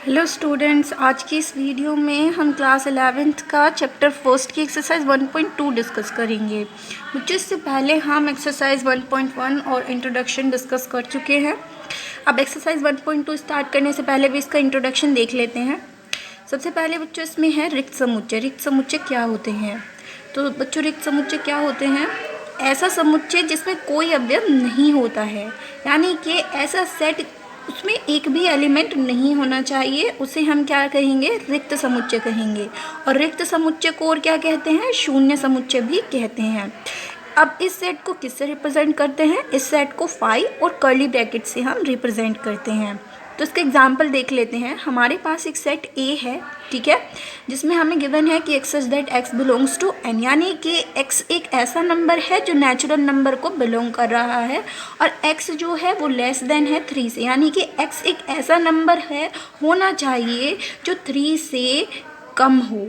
Hello students, आज की इस वीडियो में हम क्लास 11th का चैप्टर फर्स्ट की एक्सरसाइज 1.2 डिस्कस करेंगे। बच्चों, इससे पहले हम एक्सरसाइज 1.1 और इंट्रोडक्शन डिस्कस कर चुके हैं। अब एक्सरसाइज 1.2 स्टार्ट करने से पहले भी इसका इंट्रोडक्शन देख लेते हैं। सबसे पहले बच्चों इसमें है रिक्त समुच्चय। रिक्त समुच्चय क्या होते हैं? तो बच्चों, रिक्त समुच्चय क्या होते हैं? ऐसा समुच्चय जिसमें कोई अवयव नहीं होता है, यानी कि ऐसा सेट उसमें एक भी एलिमेंट नहीं होना चाहिए, उसे हम क्या कहेंगे? रिक्त समुच्चय कहेंगे। और रिक्त समुच्चय को और क्या कहते हैं? शून्य समुच्चय भी कहते हैं। अब इस सेट को किससे रिप्रेजेंट करते हैं? इस सेट को फाइव और कर्ली ब्रैकेट से हम रिप्रेजेंट करते हैं। तो इसका एग्जाम्पल देख लेते हैं। हमारे पास एक सेट ए है, ठीक है, जिसमें हमें गिवन है कि x such that x belongs to N, यानी कि एक्स एक ऐसा नंबर है जो नेचुरल नंबर को बिलोंग कर रहा है, और एक्स जो है वो लेस देन है 3 से, यानी कि एक्स एक ऐसा नंबर है होना चाहिए जो 3 से कम हो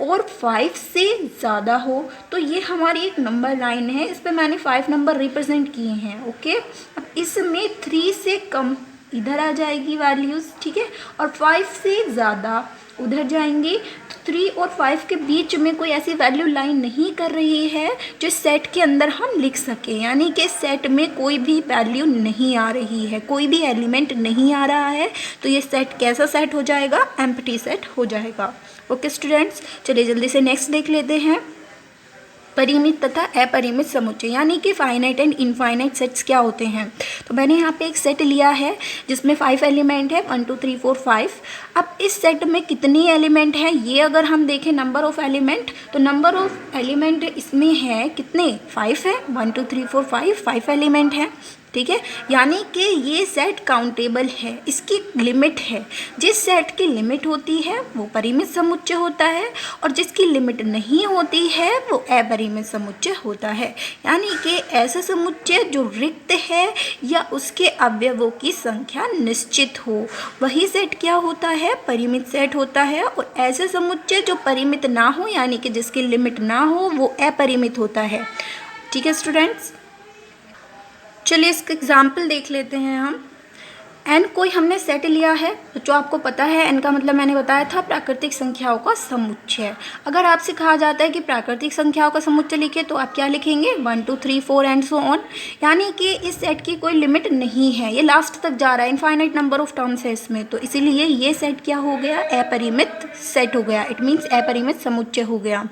और 5 से ज़्यादा हो। तो ये हमारी एक नंबर लाइन है, इस पर मैंने 5 नंबर रिप्रेजेंट किए हैं। ओके, अब इसमें 3 से कम इधर आ जाएगी वैल्यूज़, ठीक है, और 5 से ज़्यादा उधर जाएंगी। तो 3 और 5 के बीच में कोई ऐसी वैल्यू लाइन नहीं कर रही है जो सेट के अंदर हम लिख सकें, यानी कि सेट में कोई भी वैल्यू नहीं आ रही है, कोई भी एलिमेंट नहीं आ रहा है। तो ये सेट कैसा सेट हो जाएगा? एम्प्टी सेट हो जाएगा। ओके स्टूडेंट्स, चलिए जल्दी से नेक्स्ट देख लेते हैं। परिमित तथा अपरिमित समुच्चय, यानी कि फाइनाइट एंड इनफाइनाइट सेट्स क्या होते हैं? तो मैंने यहाँ पे एक सेट लिया है जिसमें 5 एलिमेंट है, 1 2 3 4 5। अब इस सेट में कितनी एलिमेंट है? ये अगर हम देखें नंबर ऑफ एलिमेंट, तो नंबर ऑफ एलिमेंट इसमें है कितने? 5 है। 1 2 3 4 5 एलिमेंट है, ठीक है, यानी कि ये सेट काउंटेबल है, इसकी लिमिट है। जिस सेट की लिमिट होती है वो परिमित समुच्चय होता है, और जिसकी लिमिट नहीं होती है वो अपरिमित समुच्चय होता है, यानी कि ऐसा समुच्चय जो रिक्त है या उसके अवयवों की संख्या निश्चित हो, वही सेट क्या होता है? परिमित सेट होता है। और ऐसे समुच्चय जो परिमित ना हो, यानी कि जिसकी लिमिट ना हो, वो अपरिमित होता है। ठीक है स्टूडेंट्स, चलिए इसका एग्जाम्पल देख लेते हैं हम। एन कोई हमने सेट लिया है, जो आपको पता है एन का मतलब मैंने बताया था प्राकृतिक संख्याओं का समुच्चय। अगर आपसे कहा जाता है कि प्राकृतिक संख्याओं का समुच्चय लिखे, तो आप क्या लिखेंगे? 1 2 3 4 एंड सो ऑन, यानी कि इस सेट की कोई लिमिट नहीं है, ये लास्ट तक जा रहा है, इनफाइनाइट नंबर ऑफ टर्म्स है इसमें। तो इसीलिए ये सेट क्या हो गया? अपरिमित सेट हो गया, इट मीन्स अपरिमित समुच्चय हो गया।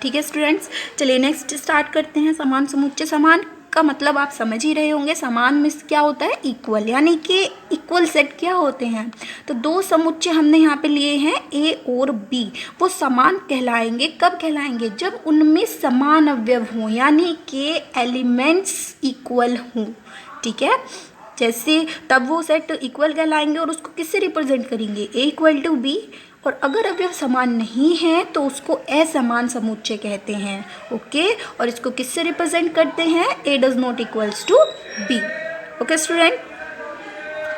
ठीक है स्टूडेंट्स, चलिए नेक्स्ट स्टार्ट करते हैं। समान समुच्चय। समान का मतलब आप समझ ही रहे होंगे, समान में क्या होता है? इक्वल, यानी कि इक्वल सेट क्या होते हैं? तो दो समुच्चय हमने यहाँ पे लिए हैं ए और बी, वो समान कहलाएंगे। कब कहलाएंगे? जब उनमें समान अवयव हों, यानी कि एलिमेंट्स इक्वल हों, ठीक है, जैसे तब वो सेट इक्वल कहलाएंगे। और उसको किससे रिप्रेजेंट करेंगे? ए इक्वल टू बी। और अगर अवयव समान नहीं है तो उसको असमान समुच्चय कहते हैं। ओके, और इसको किससे रिप्रेजेंट करते हैं? A does not equals to B. Okay student,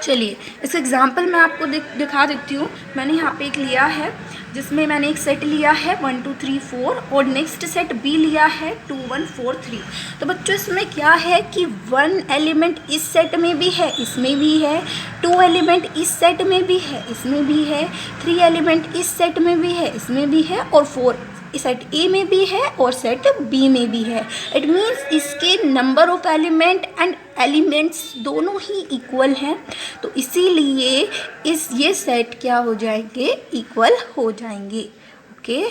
चलिए इसका एग्जाम्पल मैं आपको दिखा देती हूँ। मैंने यहाँ पे एक लिया है जिसमें मैंने एक सेट लिया है 1 2 3 4, और नेक्स्ट सेट बी लिया है 2 1 4 3। तो बच्चों इसमें क्या है कि 1 एलिमेंट इस सेट में भी है, इसमें भी है, 2 एलिमेंट इस सेट में भी है, इसमें भी है, 3 एलिमेंट इस सेट में भी है, इसमें भी है, और 4 सेट ए में भी है और सेट बी में भी है। इट मीन्स इसके number of element and elements दोनों ही इक्वल हैं। तो इसीलिए ये सेट क्या हो जाएंगे? इक्वल हो जाएंगे। ओके,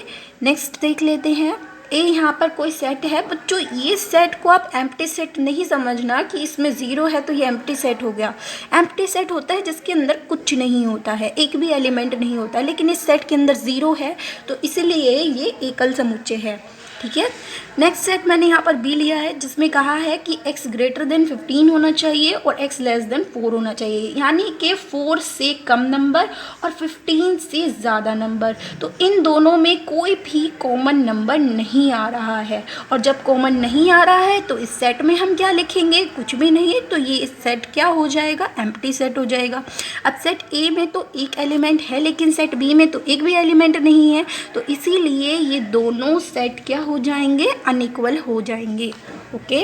नेक्स्ट देख लेते हैं। ए यहाँ पर कोई सेट है बच्चों, ये सेट को आप एम्प्टी सेट नहीं समझना कि इसमें 0 है तो ये एम्प्टी सेट हो गया। एम्प्टी सेट होता है जिसके अंदर कुछ नहीं होता है, एक भी एलिमेंट नहीं होता, लेकिन इस सेट के अंदर 0 है, तो इसलिए ये एकल समुच्चय है। ठीक है, नेक्स्ट सेट मैंने यहाँ पर बी लिया है जिसमें कहा है कि x ग्रेटर देन 15 होना चाहिए और x लेस देन 4 होना चाहिए, यानी कि 4 से कम नंबर और 15 से ज़्यादा नंबर। तो इन दोनों में कोई भी कॉमन नंबर नहीं आ रहा है, और जब कॉमन नहीं आ रहा है तो इस सेट में हम क्या लिखेंगे? कुछ भी नहीं। तो ये इस सेट क्या हो जाएगा? एम्प्टी सेट हो जाएगा। अब सेट ए में तो एक एलिमेंट है, लेकिन सेट बी में तो एक भी एलिमेंट नहीं है, तो इसीलिए ये दोनों सेट क्या हो जाएंगे? अनइक्वल हो जाएंगे। ओके,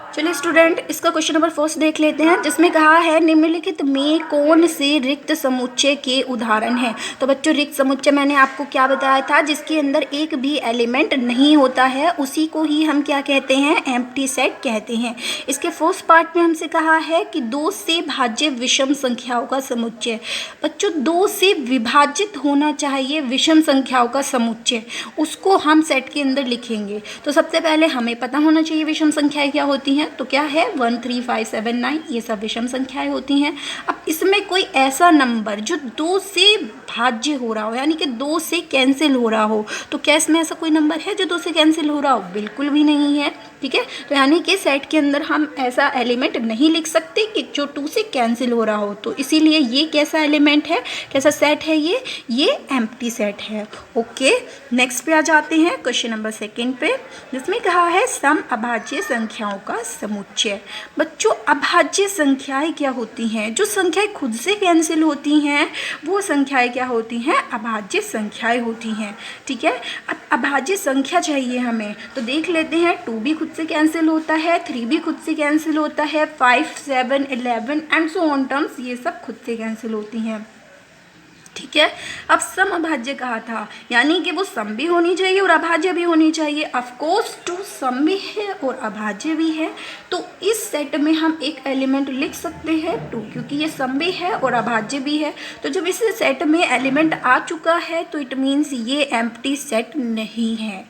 चलिए स्टूडेंट, इसका क्वेश्चन नंबर फर्स्ट देख लेते हैं, जिसमें कहा है निम्नलिखित में कौन से रिक्त समुच्चय के उदाहरण हैं। तो बच्चों, रिक्त समुच्चय मैंने आपको क्या बताया था, जिसके अंदर एक भी एलिमेंट नहीं होता है, उसी को ही हम क्या कहते हैं, एम्प्टी सेट कहते हैं। इसके फर्स्ट पार्ट में हमसे कहा है कि 2 से भाज्य विषम संख्याओं का समुच्चय। बच्चों, 2 से विभाजित होना चाहिए विषम संख्याओं का समुच्चय, उसको हम सेट के अंदर लिखेंगे। तो सबसे पहले हमें पता होना चाहिए विषम संख्याएं क्या होती हैं। तो क्या है, 1, 3, 5, 7, 9, ये सब विषम संख्याएं होती हैं। अब इसमें कोई ऐसा नंबर जो 2 से भाज्य हो रहा हो, यानी कि 2 से कैंसिल हो रहा हो, तो क्या इसमें ऐसा कोई नंबर है जो 2 से कैंसिल हो रहा हो? बिल्कुल भी नहीं है। ठीक है, तो यानी कि सेट के अंदर हम ऐसा एलिमेंट नहीं लिख सकते कि जो 2 से कैंसिल हो रहा हो। तो इसीलिए ये कैसा एलिमेंट है, कैसा सेट है, ये एम्प्टी सेट है। ओके, नेक्स्ट पे आ जाते हैं क्वेश्चन नंबर सेकंड पे, जिसमें कहा है सम अभाज्य संख्याओं का समुच्चय। बच्चों, अभाज्य संख्याएं क्या होती हैं? जो संख्याएं खुद से कैंसिल होती हैं वो संख्याएं क्या होती हैं? अभाज्य संख्याएं होती हैं। ठीक है, अब अभाज्य संख्या चाहिए हमें, तो देख लेते हैं। 2 भी खुद से कैंसिल होता है, 3 भी खुद से कैंसिल होता है, 5, 7, 11 एंड सो ऑन टर्म्स, ये सब खुद से कैंसिल होती हैं। ठीक है, अब सम अभाज्य कहा था, यानी कि वो सम भी होनी चाहिए और अभाज्य भी होनी चाहिए। ऑफ कोर्स 2 सम भी है और अभाज्य भी है, तो इस सेट में हम एक एलिमेंट लिख सकते हैं 2, क्योंकि ये सम भी है और अभाज्य भी है। तो जब इस सेट में एलिमेंट आ चुका है तो इट मीन्स ये एम्प्टी सेट नहीं है।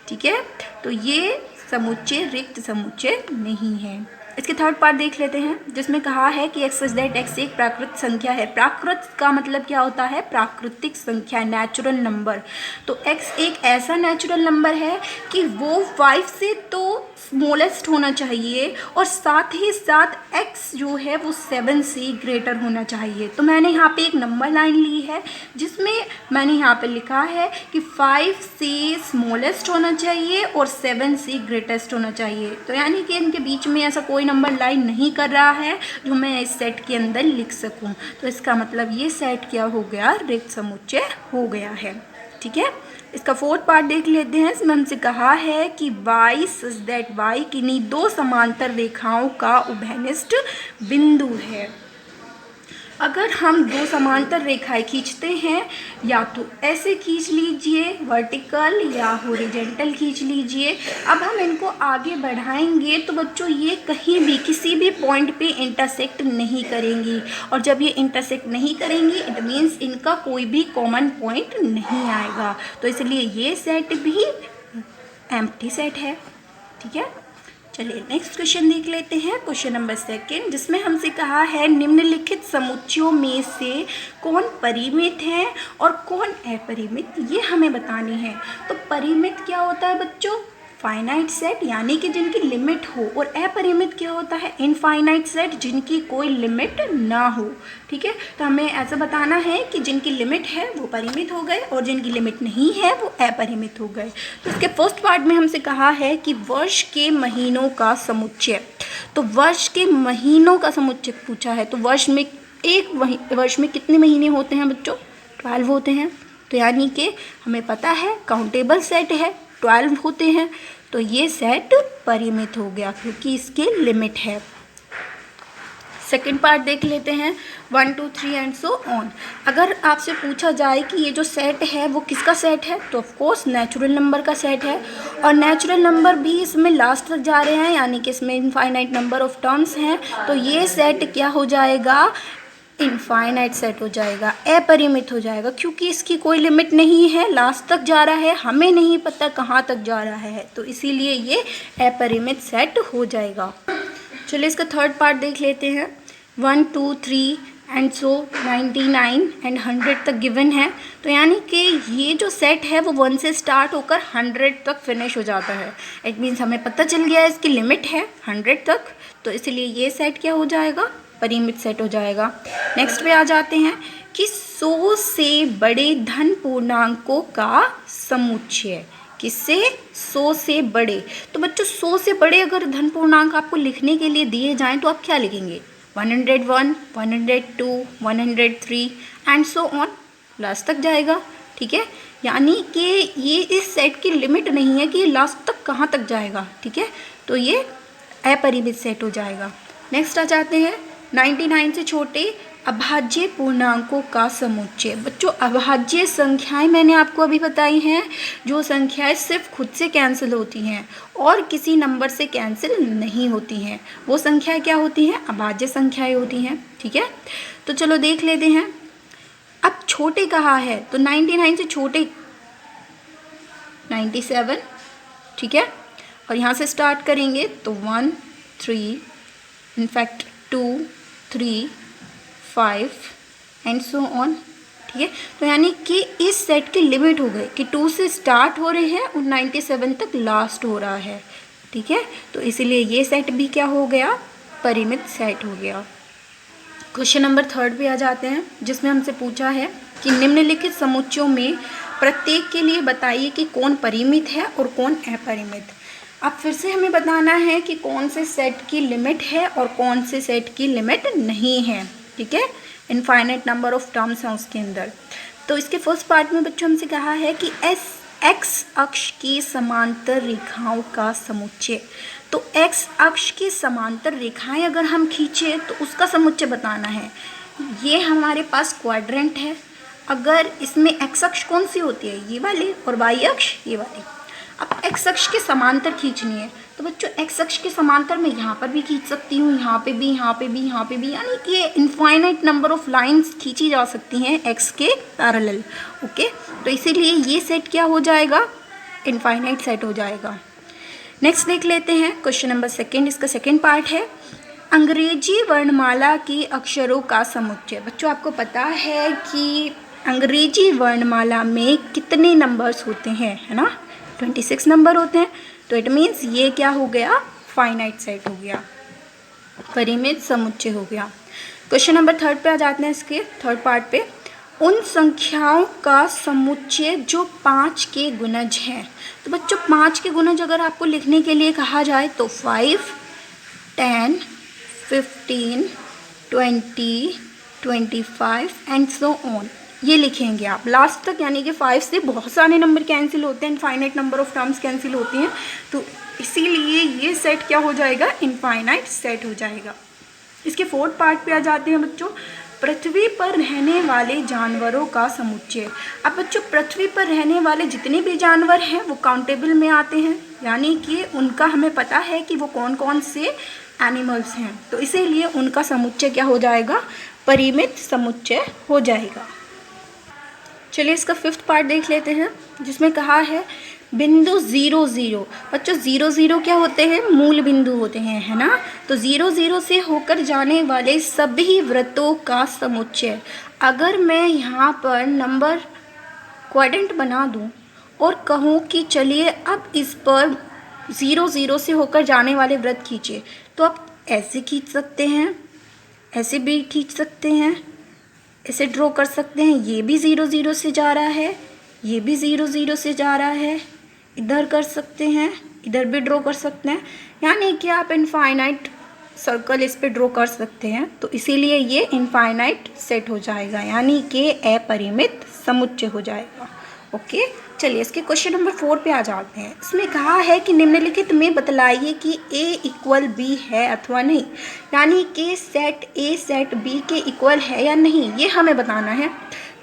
ठीक है, तो ये समुच्चय रिक्त समुच्चय नहीं है। इसके थर्ड पार्ट देख लेते हैं, जिसमें कहा है कि एक्स सच दैट एक्स एक प्राकृत संख्या है। प्राकृत का मतलब क्या होता है? प्राकृतिक संख्या, नेचुरल नंबर। तो एक्स एक ऐसा नेचुरल नंबर है कि वो 5 से तो स्मॉलेस्ट होना चाहिए और साथ ही साथ एक्स जो है वो 7 से ग्रेटर होना चाहिए। तो मैंने यहाँ पे एक नंबर लाइन ली है, जिसमें मैंने यहाँ पे लिखा है कि 5 से स्मॉलेस्ट होना चाहिए और 7 से ग्रेटेस्ट होना चाहिए। तो यानी कि इनके बीच में ऐसा कोई नंबर लाइन नहीं कर रहा है जो मैं इस सेट के अंदर लिख सकूं। तो इसका मतलब ये सेट क्या हो गया? रिक्त समुच्चय हो गया है। ठीक है, इसका फोर्थ पार्ट देख लेते हैं। इसमें हमसे कहा है कि y सच दैट y किन्हीं 2 समांतर रेखाओं का उभयनिष्ठ बिंदु है। अगर हम 2 समांतर रेखाएं खींचते हैं, या तो ऐसे खींच लीजिए वर्टिकल या हॉरिजॉन्टल खींच लीजिए। अब हम इनको आगे बढ़ाएंगे तो बच्चों ये कहीं भी किसी भी पॉइंट पे इंटरसेक्ट नहीं करेंगी, और जब ये इंटरसेक्ट नहीं करेंगी इट मीन्स इनका कोई भी कॉमन पॉइंट नहीं आएगा। तो इसलिए ये सेट भी एम्प्टी सेट है। ठीक है, चलिए नेक्स्ट क्वेश्चन देख लेते हैं, क्वेश्चन नंबर सेकंड, जिसमें हमसे कहा है निम्नलिखित समुच्चयों में से कौन परिमित है और कौन अपरिमित, ये हमें बतानी है। तो परिमित क्या होता है बच्चों? फाइनाइट सेट, यानी कि जिनकी लिमिट हो, और अपरिमित क्या होता है? इनफाइनाइट सेट, जिनकी कोई लिमिट ना हो। ठीक है, तो हमें ऐसा बताना है कि जिनकी लिमिट है वो परिमित हो गए और जिनकी लिमिट नहीं है वो अपरिमित हो गए। तो इसके फर्स्ट पार्ट में हमसे कहा है कि वर्ष के महीनों का समुच्चय। तो वर्ष के महीनों का समुच्चय पूछा है, तो वर्ष में वर्ष में कितने महीने होते हैं बच्चों? 12 होते हैं। तो यानी कि हमें पता है काउंटेबल सेट है, 12 होते हैं, तो ये सेट परिमित हो गया क्योंकि इसके लिमिट है। सेकेंड पार्ट देख लेते हैं, 1, 2, 3 एंड सो ऑन। अगर आपसे पूछा जाए कि ये जो सेट है वो किसका सेट है, तो ऑफ कोर्स नेचुरल नंबर का सेट है, और नेचुरल नंबर भी इसमें लास्ट तक जा रहे हैं, यानी कि इसमें इनफाइनाइट नंबर ऑफ टर्म्स हैं। तो ये सेट क्या हो जाएगा? इनफाइनाइट सेट हो जाएगा, अपरिमित हो जाएगा, क्योंकि इसकी कोई लिमिट नहीं है, लास्ट तक जा रहा है, हमें नहीं पता कहाँ तक जा रहा है, तो इसीलिए ये अपरिमित सेट हो जाएगा। चलिए इसका थर्ड पार्ट देख लेते हैं, 1, 2, 3 एंड सो 99 एंड 100 तक गिवन है। तो यानी कि ये जो सेट है वो 1 से स्टार्ट होकर 100 तक फिनिश हो जाता है। इट मीन्स हमें पता चल गया है इसकी लिमिट है 100 तक, तो इसलिए ये सेट क्या हो जाएगा? परिमित सेट हो जाएगा। नेक्स्ट पे आ जाते हैं कि 100 से बड़े धन पूर्णांकों का समुच्चय। किससे? 100 से बड़े। तो बच्चों 100 से बड़े अगर धन पूर्णांक आपको लिखने के लिए दिए जाएं तो आप क्या लिखेंगे? 101, 102, 103 एंड सो ऑन, लास्ट तक जाएगा। ठीक है, यानी कि ये इस सेट की लिमिट नहीं है कि ये लास्ट तक कहाँ तक जाएगा। ठीक है, तो ये अपरिमित सेट हो जाएगा। नेक्स्ट आ जाते हैं 99 से छोटे अभाज्य पूर्णांकों का समुच्चय। बच्चों अभाज्य संख्याएं मैंने आपको अभी बताई हैं, जो संख्याएं सिर्फ खुद से कैंसिल होती हैं और किसी नंबर से कैंसिल नहीं होती हैं, वो संख्याएं क्या होती हैं? अभाज्य संख्याएं होती हैं। ठीक है, तो चलो देख लेते हैं। अब छोटे कहा है तो 99 से छोटे 97, ठीक है, और यहाँ से स्टार्ट करेंगे तो 1 3 इनफैक्ट 2 3 5 एंड सो ऑन। ठीक है, तो यानी कि इस सेट की लिमिट हो गई कि 2 से स्टार्ट हो रहे हैं और 97 तक लास्ट हो रहा है। ठीक है, तो इसीलिए ये सेट भी क्या हो गया? परिमित सेट हो गया। क्वेश्चन नंबर 3 पे आ जाते हैं, जिसमें हमसे पूछा है कि निम्नलिखित समुच्चयों में प्रत्येक के लिए बताइए कि कौन परिमित है और कौन अपरिमित। अब फिर से हमें बताना है कि कौन से सेट की लिमिट है और कौन से सेट की लिमिट नहीं है। ठीक है, इनफाइनाइट नंबर ऑफ टर्म्स हैं उसके अंदर। तो इसके फर्स्ट पार्ट में बच्चों हमसे कहा है कि एक्स अक्ष की समांतर रेखाओं का समुच्चय। तो एक्स अक्ष की समांतर रेखाएं अगर हम खींचे तो उसका समुच्चय बताना है। ये हमारे पास क्वाड्रेंट है। अगर इसमें एक्स अक्ष कौन सी होती है? ये वाली, और वाई अक्ष ये वाली। अब एक्स अक्ष के समांतर खींचनी है तो बच्चों एक्स अक्ष के समांतर मैं यहाँ पर भी खींच सकती हूँ, यहाँ पे भी, यहाँ पे भी, यहाँ पे भी, यानी कि इनफाइनाइट नंबर ऑफ लाइंस खींची जा सकती हैं एक्स के पैरेलल। ओके, तो इसीलिए ये सेट क्या हो जाएगा? इनफाइनाइट सेट हो जाएगा। नेक्स्ट देख लेते हैं क्वेश्चन नंबर 2। इसका सेकेंड पार्ट है अंग्रेजी वर्णमाला के अक्षरों का समुच्चय। बच्चों आपको पता है कि अंग्रेजी वर्णमाला में कितने नंबर्स होते हैं, है ना? 26 नंबर होते हैं। तो इट मीन्स ये क्या हो गया? फाइनाइट सेट हो गया, परिमित समुच्चय हो गया। क्वेश्चन नंबर 3 पे आ जाते हैं, इसके थर्ड पार्ट पे। उन संख्याओं का समुच्चय जो 5 के गुणज हैं। तो बच्चों 5 के गुणज अगर आपको लिखने के लिए कहा जाए तो 5 10 15 20 25 एंड सो ऑन, ये लिखेंगे आप लास्ट तक। यानी कि 5 से बहुत सारे नंबर कैंसिल होते हैं, infinite number of terms cancel होती हैं, तो इसीलिए ये सेट क्या हो जाएगा? इनफाइनाइट सेट हो जाएगा। इसके फोर्थ पार्ट पे आ जाते हैं बच्चों, पृथ्वी पर रहने वाले जानवरों का समुच्चय। अब बच्चों पृथ्वी पर रहने वाले जितने भी जानवर हैं वो काउंटेबल में आते हैं, यानी कि उनका हमें पता है कि वो कौन कौन से एनिमल्स हैं, तो इसीलिए उनका समुच्चय क्या हो जाएगा? परिमित समुच्चय हो जाएगा। चलिए इसका 5th पार्ट देख लेते हैं, जिसमें कहा है बिंदु 0 0। बच्चों 0 0 क्या होते हैं? मूल बिंदु होते हैं, है ना? तो 0 0 से होकर जाने वाले सभी वृत्तों का समुच्चय। अगर मैं यहाँ पर नंबर क्वाड्रेंट बना दूँ और कहूँ कि चलिए अब इस पर 0 0 से होकर जाने वाले वृत्त खींचिए, तो आप ऐसे खींच सकते हैं, ऐसे भी खींच सकते हैं, ऐसे ड्रॉ कर सकते हैं। ये भी 0 0 से जा रहा है, ये भी 0 0 से जा रहा है, इधर कर सकते हैं, इधर भी ड्रॉ कर सकते हैं, यानी कि आप इनफाइनाइट सर्कल इस पे ड्रॉ कर सकते हैं। तो इसीलिए ये इनफाइनाइट सेट हो जाएगा, यानी कि अपरिमित समुच्चय हो जाएगा। ओके, चलिए इसके क्वेश्चन नंबर 4 पे आ जाते हैं। इसमें कहा है कि निम्नलिखित में बतलाइए कि A = B है अथवा नहीं, यानी कि सेट A सेट B के इक्वल है या नहीं, ये हमें बताना है।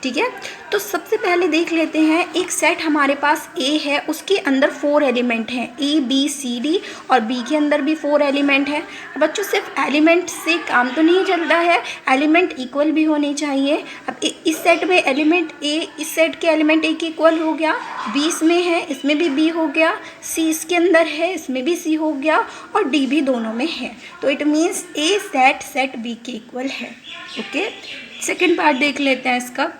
ठीक है, तो सबसे पहले देख लेते हैं, एक सेट हमारे पास A है, उसके अंदर 4 एलिमेंट हैं, A B C D, और B के अंदर भी 4 एलिमेंट है। बच्चों सिर्फ एलिमेंट से काम तो नहीं चल रहा है, एलिमेंट इक्वल भी होने चाहिए। अब इस सेट में एलिमेंट A, इस सेट के एलिमेंट A के इक्वल हो गया, B इसमें है, इसमें भी B हो गया, C इसके अंदर है, इसमें भी C हो गया, और D भी दोनों में है। तो it means A set B के इक्वल है। ओके, सेकेंड पार्ट देख लेते हैं इसका,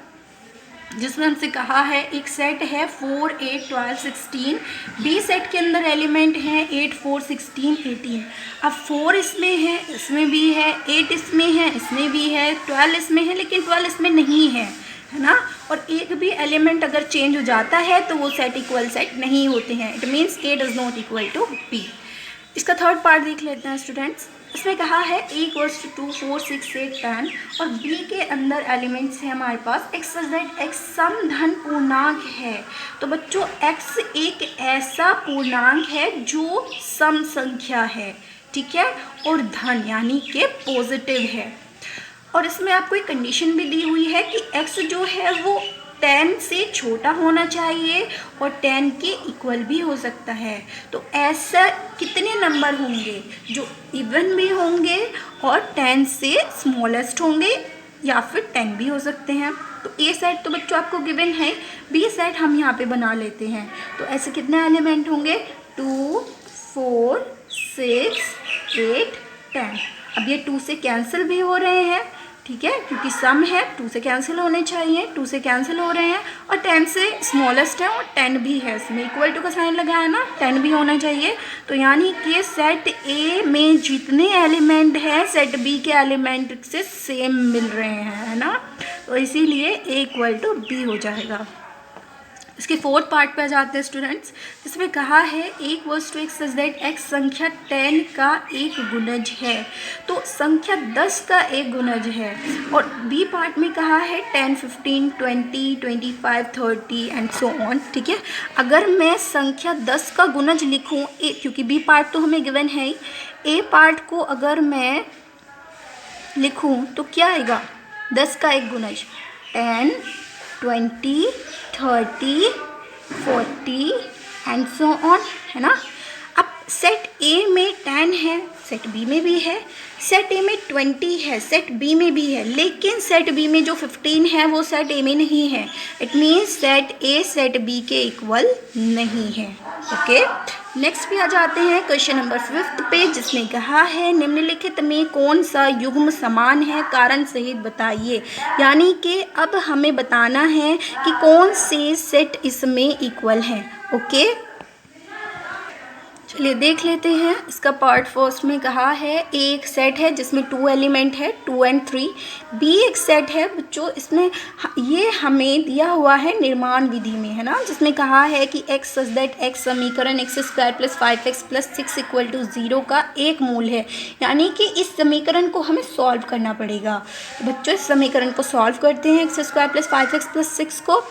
जिसमें हमसे कहा है एक सेट है 4 8 12 16, बी सेट के अंदर एलिमेंट हैं 8 4 16 18। अब 4 इसमें है, इसमें भी है, 8 इसमें है, इसमें भी है, 12 इसमें है, लेकिन 12 इसमें नहीं है, है ना? और एक भी एलिमेंट अगर चेंज हो जाता है तो वो सेट इक्वल सेट नहीं होते हैं। It means A does not equal to B। इसका थर्ड पार्ट देख लेते हैं स्टूडेंट्स। इसमें कहा है A = 2 4 6 8 10, और B के अंदर एलिमेंट्स हैं हमारे पास x such that x सम धन पूर्णांक है। तो बच्चों x एक ऐसा पूर्णांक है जो सम संख्या है। ठीक है, और धन यानी कि पॉजिटिव है। और इसमें आपको एक कंडीशन भी दी हुई है कि x जो है वो 10 से छोटा होना चाहिए और 10 के इक्वल भी हो सकता है। तो ऐसा कितने नंबर होंगे जो इवन भी होंगे और 10 से स्मॉलेस्ट होंगे या फिर 10 भी हो सकते हैं। तो ए सेट तो बच्चों आपको गिवन है, बी सेट हम यहाँ पे बना लेते हैं। तो ऐसे कितने एलिमेंट होंगे, 2 4 6 8 10। अब ये 2 से कैंसिल भी हो रहे हैं, ठीक है, क्योंकि सम है 2 से कैंसिल होने चाहिए, 2 से कैंसिल हो रहे हैं और 10 से स्मॉलेस्ट है और 10 भी है, इसमें इक्वल टू का साइन लगाया ना, 10 भी होना चाहिए। तो यानी कि सेट ए में जितने एलिमेंट हैं सेट बी के एलिमेंट से सेम मिल रहे हैं, है ना, तो इसीलिए ए इक्वल टू बी हो जाएगा। इसके फोर्थ पार्ट पे आ जाते हैं स्टूडेंट्स, जिसमें कहा है एक वर्स to x such that x संख्या 10 का एक गुणज है। तो संख्या 10 का एक गुणज है। और बी पार्ट में कहा है 10 15 20 25 30 एंड सो ऑन, ठीक है। अगर मैं संख्या 10 का गुणज लिखूं ए, क्योंकि बी पार्ट तो हमें गिवन है ही, ए पार्ट को अगर मैं लिखूं तो क्या आएगा, 10 का एक गुणज 10 20 30 40 एंड सो ऑन, है ना। अब सेट ए में 10 है, सेट बी में भी है, सेट ए में 20 है, सेट बी में भी है, लेकिन सेट बी में जो 15 है वो सेट ए में नहीं है। It means set A set B के इक्वल नहीं है। ओके, नेक्स्ट पे आ जाते हैं क्वेश्चन नंबर 5 पे, जिसने कहा है निम्नलिखित में कौन सा युग्म समान है, कारण सहित बताइए। यानी कि अब हमें बताना है कि कौन से सेट इसमें इक्वल हैं। ओके, चलिए देख लेते हैं। इसका पार्ट फर्स्ट में कहा है ए एक सेट है जिसमें 2 एलिमेंट है 2 और 3। बी एक सेट है बच्चों, इसमें ये हमें दिया हुआ है निर्माण विधि में, है ना, जिसमें कहा है कि एक्स सच दैट एक्स समीकरण x² + 5x + 6 = 0 का एक मूल है। यानी कि इस समीकरण को हमें सॉल्व करना पड़ेगा। तो बच्चों इस समीकरण को सॉल्व करते हैं, x² + 5x + 6 को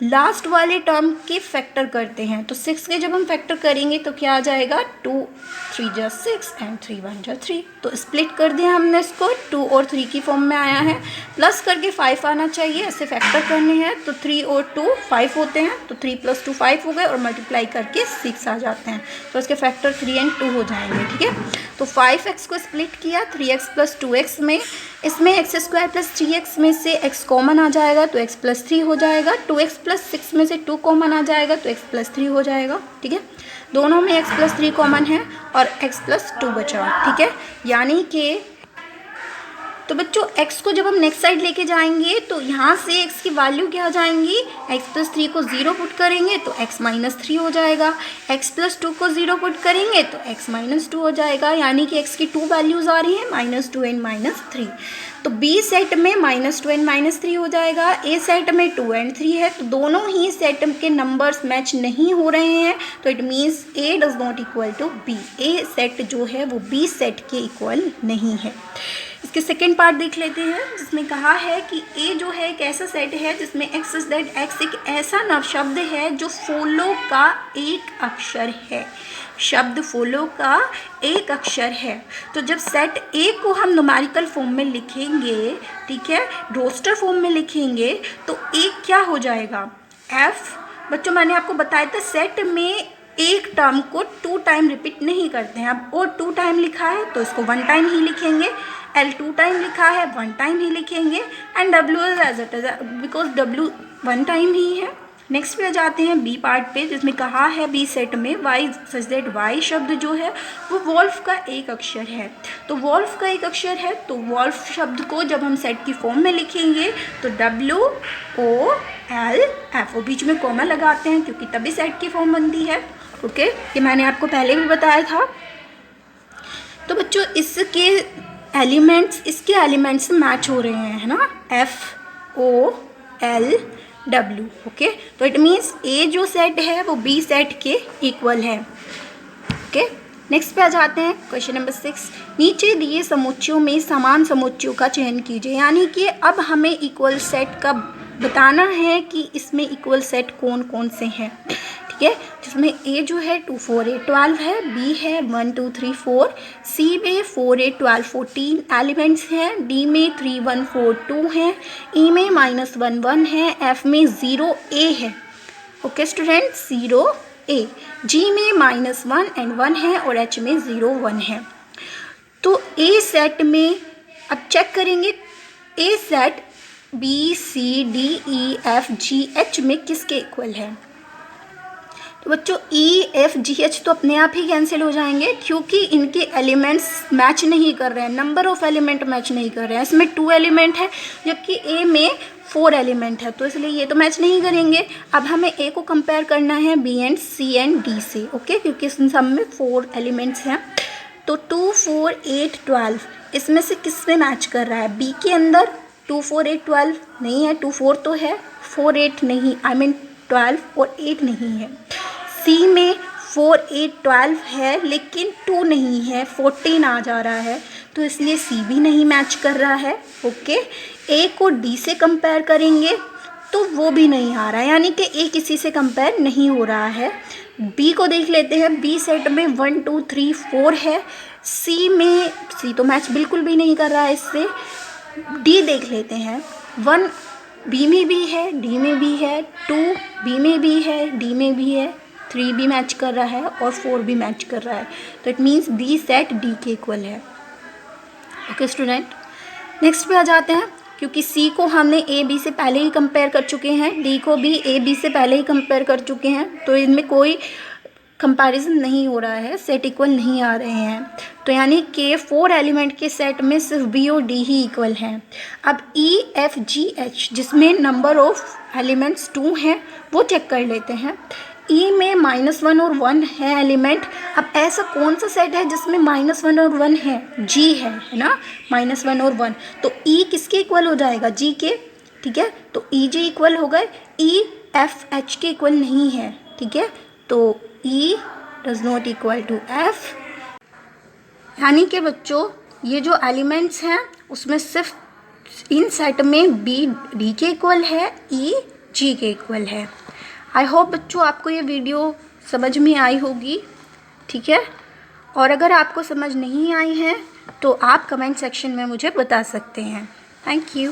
लास्ट वाले टर्म के फैक्टर करते हैं। तो 6 के जब हम फैक्टर करेंगे तो क्या आ जाएगा, 2 3 जा 6 एंड 3 1 जा 3। तो स्प्लिट कर दिया हमने इसको, 2 और 3 की फॉर्म में आया है, प्लस करके 5 आना चाहिए, ऐसे फैक्टर करने हैं। तो 3 और 2 5 होते हैं, तो 3 + 2 5 हो गए और मल्टीप्लाई करके 6 आ जाते हैं। तो इसके फैक्टर 3 और 2 हो जाएंगे, ठीक है। तो 5x को स्प्लिट किया 3x + 2x में, इसमें x² + 3x में से x कॉमन आ जाएगा तो x + 3 हो जाएगा। 2x + 6 में से 2 कॉमन आ जाएगा तो x + 3 हो जाएगा, ठीक है। दोनों में x + 3 कॉमन है और x + 2 बचा, ठीक है। यानी कि तो बच्चों x को जब हम नेक्स्ट साइड लेके जाएंगे तो यहाँ से x की वैल्यू क्या आ जाएंगी, x + 3 को 0 पुट करेंगे तो x - 3 हो जाएगा, x + 2 को 0 पुट करेंगे तो x - 2 हो जाएगा। यानी कि x की 2 वैल्यूज़ आ रही हैं, -2 एंड -3। तो B सेट में -2 एंड -3 हो जाएगा, A सेट में 2 एंड 3 है। तो दोनों ही सेट के नंबर्स मैच नहीं हो रहे हैं, तो it means A does not equal to B। A set जो है वो B सेट के इक्वल नहीं है। इसके सेकेंड पार्ट देख लेते हैं, जिसमें कहा है कि A जो है एक ऐसा सेट है जिसमें x सच दैट x एक ऐसा नवशब्द है जो फॉलो का एक अक्षर है। शब्द फॉलो का एक अक्षर है। तो जब सेट A को हम न्यूमेरिकल फॉर्म में लिखेंगे, ठीक है, रोस्टर फॉर्म में लिखेंगे, तो A क्या हो जाएगा, F। बच्चों मैंने आपको बताया था सेट में एक टर्म को 2 टाइम रिपीट नहीं करते हैं। अब और 2 टाइम लिखा है तो इसको 1 टाइम ही लिखेंगे, L 2 टाइम लिखा है 1 टाइम ही लिखेंगे, and W is as it is because W 1 time ही है। नेक्स्ट पे आ जाते हैं बी पार्ट पे, जिसमें कहा है बी सेट में वाई सच दैट वाई शब्द जो है वो वॉल्फ का एक अक्षर है। तो वॉल्फ का एक अक्षर है, तो वॉल्फ शब्द को जब हम सेट की फॉर्म में लिखेंगे तो WOLF, वो बीच में कॉमा लगाते हैं क्योंकि तभी सेट की फॉर्म बनती है। ओके, ये मैंने आपको पहले भी बताया था। तो बच्चों इसके एलिमेंट्स मैच हो रहे हैं, है ना, FOLW। ओके, तो इट मीन्स A जो सेट है वो B सेट के इक्वल है। ओके, नेक्स्ट पे आ जाते हैं क्वेश्चन नंबर 6। नीचे दिए समुच्चयों में समान समुच्चयों का चयन कीजिए। यानी कि अब हमें इक्वल सेट का बताना है कि इसमें इक्वल सेट कौन कौन से हैं, ठीक है, जिसमें ए जो है 2 4 8 12 है, बी है 1 2 3 4, सी में 4 8 12 14 एलिमेंट्स हैं, डी में 3 1 4 2 हैं, ई में -1 1 है, एफ में 0 ए है। ओके स्टूडेंट, 0 ए, जी में -1 एंड 1 है और एच में 0 1 है। तो ए सेट में अब चेक करेंगे, A set B C D E F G H में किसके इक्वल है। तो बच्चों ई एफ जी एच तो अपने आप ही कैंसिल हो जाएंगे क्योंकि इनके एलिमेंट्स मैच नहीं कर रहे हैं, नंबर ऑफ एलिमेंट मैच नहीं कर रहे हैं। इसमें 2 एलिमेंट है जबकि ए में 4 एलिमेंट है, तो इसलिए ये तो मैच नहीं करेंगे। अब हमें ए को कंपेयर करना है B and C and D से, ओके, क्योंकि इन सब में 4 एलिमेंट्स हैं। तो 2 4 8 12 इसमें से किस में मैच कर रहा है। बी के अंदर 2 4 8 12 नहीं है, 2 4 तो है, 4 8 नहीं, आई मीन 12 और 8 नहीं है। सी में 4 8 12 है लेकिन 2 नहीं है, 14 आ जा रहा है, तो इसलिए सी भी नहीं मैच कर रहा है। ओके, ए को डी से कंपेयर करेंगे तो वो भी नहीं आ रहा है, यानी कि ए किसी से कंपेयर नहीं हो रहा है। बी को देख लेते हैं, बी सेट में 1 2 3 4 है, सी तो मैच बिल्कुल भी नहीं कर रहा है इससे। डी देख लेते हैं, 1 बी में भी है, डी में भी है, 2 बी में भी है, डी में भी है, 3 भी मैच कर रहा है और 4 भी मैच कर रहा है, तो it means B set D के इक्वल है। ओके स्टूडेंट, नेक्स्ट पे आ जाते हैं। क्योंकि सी को हमने ए बी से पहले ही कंपेयर कर चुके हैं, डी को भी ए बी से पहले ही कंपेयर कर चुके हैं, तो इनमें कोई कंपैरिजन नहीं हो रहा है, सेट इक्वल नहीं आ रहे हैं। तो यानी कि 4 एलिमेंट के सेट में सिर्फ बी और डी ही इक्वल हैं। अब ई एफ जी एच जिसमें नंबर ऑफ एलिमेंट्स 2 हैं वो चेक कर लेते हैं। ई में -1 और 1 है एलिमेंट। अब ऐसा कौन सा सेट है जिसमें -1 और 1 है, जी है ना, -1 और 1, तो ई किसके इक्वल हो जाएगा, जी के, ठीक है। तो ई जी इक्वल हो गए, ई एफ एच के इक्वल नहीं है, ठीक है, तो E does not equal to F. यानी कि बच्चों ये जो एलिमेंट्स हैं उसमें सिर्फ इन सेट में बी डी के इक्वल है, ई जी के इक्वल है। आई होप बच्चों आपको ये वीडियो समझ में आई होगी, ठीक है। और अगर आपको समझ नहीं आई है तो आप कमेंट सेक्शन में मुझे बता सकते हैं। Thank you.